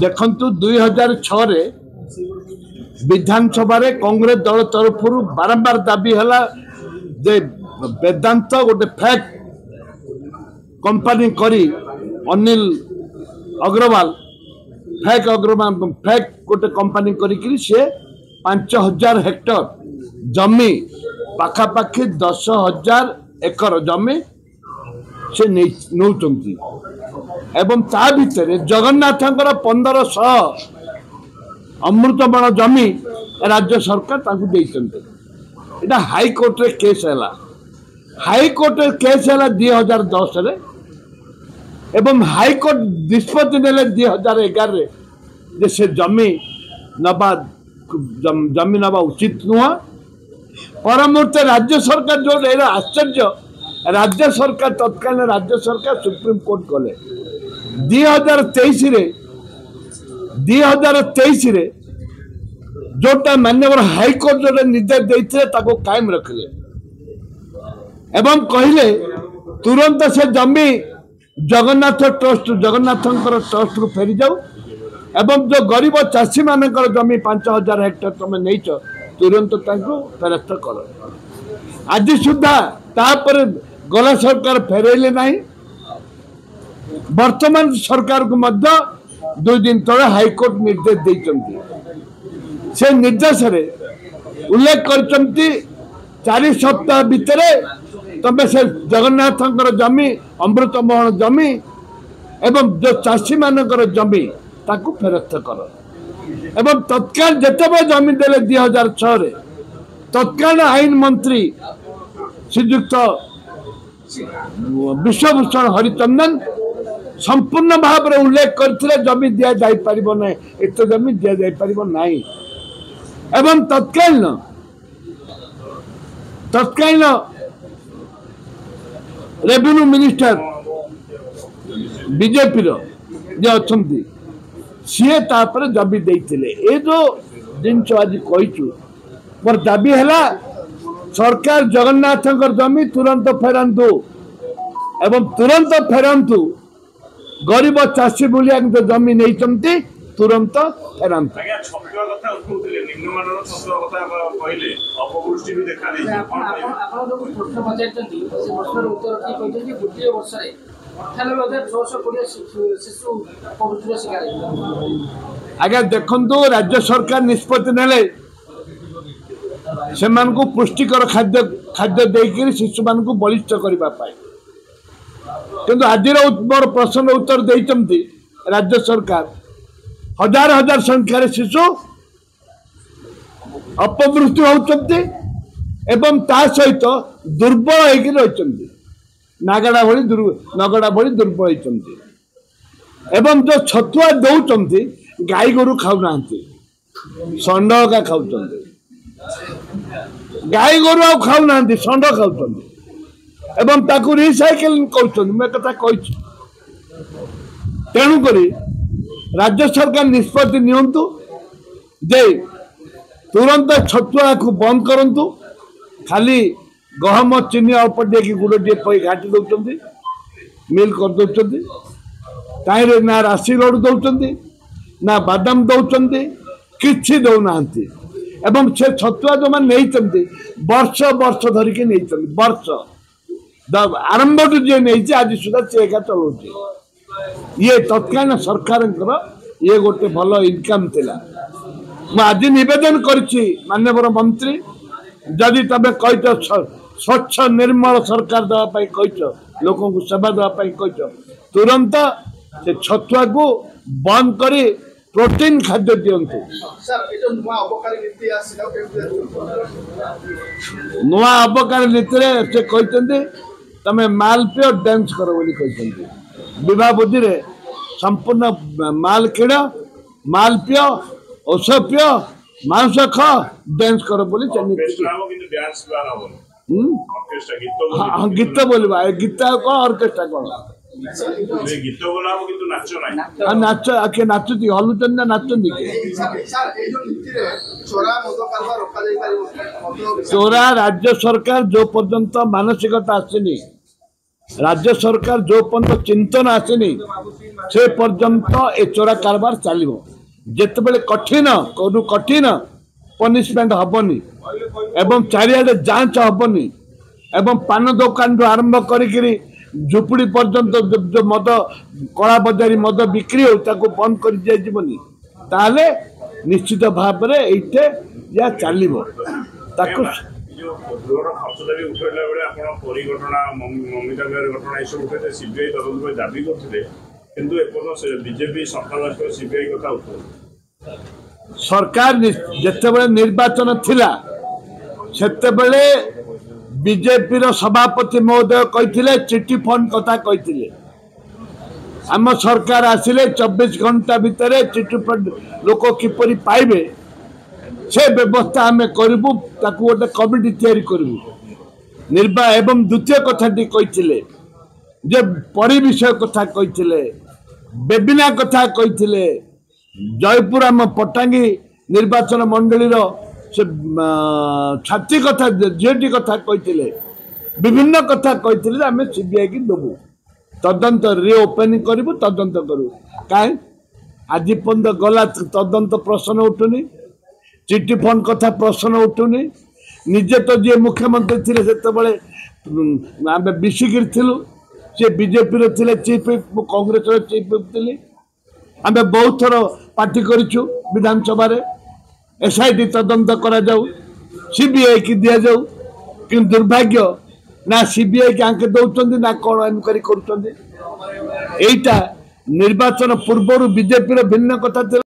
देखु 2006 विधानसभा कांग्रेस दल तरफ बारंबार दाबी है जे वेदांत गोटे फेक कंपनी करी अनिल अग्रवाल फेक गोटे कंपनी करी से 5000 हेक्टर जमी पाखापाखि 10,000 एकर जमी से नौचंती एवं ता भितर जगन्नाथ 1500 अमृतबण जमी राज्य सरकार ताकू देइचंती। इटा हाईकोर्ट रे केस है हाईकोर्ट रे केस है 2010 रे एवं हाईकोर्ट निष्पत्ति नेले 2011 रे जे से जमी नबा जमी नबा उचित नुह परमुहूर्ते राज्य सरकार जो आश्चर्य राज्य सरकार तत्कालीन राज्य सरकार सुप्रीम कोर्ट गले 2023 रे जोटा माननीय हाईकोर्ट जो निर्देश देते कायम रखिले एवं कहले तुरंत से जमी जगन्नाथ ट्रस्ट ट्रस्ट को फेरी जाऊ एवं जो गरीब चाषी मानकर जमी 5000 हेक्टर तुम नहीं तुरंत फेरस्त कर आज सुधा तापर गला सरकार फेरैले नहीं वर्तमान सरकार को मध्य 2 दिन तले हाईकोर्ट निर्देश देइचंती से निर्देश रे उल्लेख करचंती 4 सप्ताह भितर तमे से जगन्नाथ जमी अमृतमोहन जमी एवं जो चाषी मानकर जमी ताकू फेरस्त कर एवं तत्काल जिते जमी देले 2006 रे तत्काल आईन मंत्री श्रीयुक्त विश्वभूषण हरिचंदन संपूर्ण भाव में उल्लेख करथिले जमी दिया जाई परिबो नै एत जमी दिया जाई परिबो नै एवं तत्कालीन रेवेन्यू मिनिस्टर बीजेपी रो जे अछंती सीए तापर जमी देइथिले ए जो जिनछ आज कहिछु पर दाबी हैला सरकार जगन्नाथ जमी तुरंत फेरंतु एवं तुरंत फेरंतु गरीब चाषी बुलिया जो जमी नहीं तुरंत फेरंतु आगे देखु राज्य सरकार निष्पत्ति नेले से पुष्टिकर खाद्य खाद्य देकर शिशु मान बलिष्ठ करने किंतु आज मोर प्रश्न उत्तर देते राज्य सरकार हजार हजार संख्यार शिशु अपमृत्यु होती एवं ता सहित दुर्बल होती नगड़ा भली दुर्बल होती एवं जो छतुआ दौरान गाई गोरु खाऊना षंड का खाऊ गाई गोरु आ खाऊना षंड खाऊ एवं ताकू रिसाइकिल कहता तेणुक राज्य सरकार निष्पत्ति नियंतु जे तुरंत छतुआ को बंद करंतु खाली गहम चीनी अल्प टे गुड़ टे घाटी दौरान मिल कर दौरान ताईरे ना राशि लड़ू दौरान ना बादाम दौरान किसी दौना एवं से छतुआ जो मैंने वर्ष वर्ष धरिकी नहीं वर्ष आरंभ जी नहीं आज सुधा से एका चलाऊ ये तत्कालीन सरकार ये गोटे भल इनकम थिला आज निवेदन करिछि माननीय मंत्री जदि तबे कहिछ स्वच्छ निर्मल सरकार देवाई कहिछ लोक को सेवा देवाई कहिछ तुरंत से छतुआ को बंद करी प्रोटीन खाद्य दिंतु नुआ अबकारी नीति से कहते तमें माल पियो डांस कर विवाह बुद्धि रे संपूर्ण माल किण माल पियो औष पियो मांस खा डांस कर गीत बोलवा गीत कौन ऑर्केस्ट्रा कौन नाच आखे नाचुती हलुचन ना नाचुती चोरा राज्य सरकार जो पर्यंत मानसिकता आसनी राज्य सरकार जो पर्यंत चिंतन आसेनी से पर्यंत ए चोरा कारबार चलो जिते कठिन कठिन पनिशमेंट हेनी एवं चारिआडे जांच हेनी एवं पान दुकान आरंभ करी झुपड़ी पर्यंत जो मद कला बजारी मद बिक्री हो बंद कर दिज्वनी ताले निश्चित भाव में ये या चलो सरकार जिते निर्वाचन थिला सेते बेले बीजेपी सभापति महोदय कही चिट्ठी फंड कथा कही आम सरकार आसिले 24 घंटा भितर चिट्ठी फंड लोक किपरि पाइबे से व्यवस्था आम करूँ गोटे कमिटी तैयारी करूँ एवं द्वितीय कथाटी कही जे परी विषय कथा कही बेबिना कथा कही जयपुर आम पटांगी निर्वाचन मंडली से छाती कथा झीटी कथा कही विभिन्न कथा कही आम सीबीआई की देवु तदंत रिओपनिंग करूँ तदंत करूँ कहीं आज पर्यंत गला तदंत प्रश्न उठुनी चिट्ठी फंड कथा प्रश्न उठुनी निजे तो जी मुख्यमंत्री थे से आम बिसिकी सी बीजेपी थे चीफ कांग्रेस चीफ थी आम बहुत थर पार्टी करूँ विधानसभा एसआईटी तदंत करा जाऊ सीबीआई की दि जाऊ कि दुर्भाग्य ना सीबीआई की आंके दौरान ना कौन इनक्वारी कर निर्वाचन पूर्व बीजेपी भिन्न कथा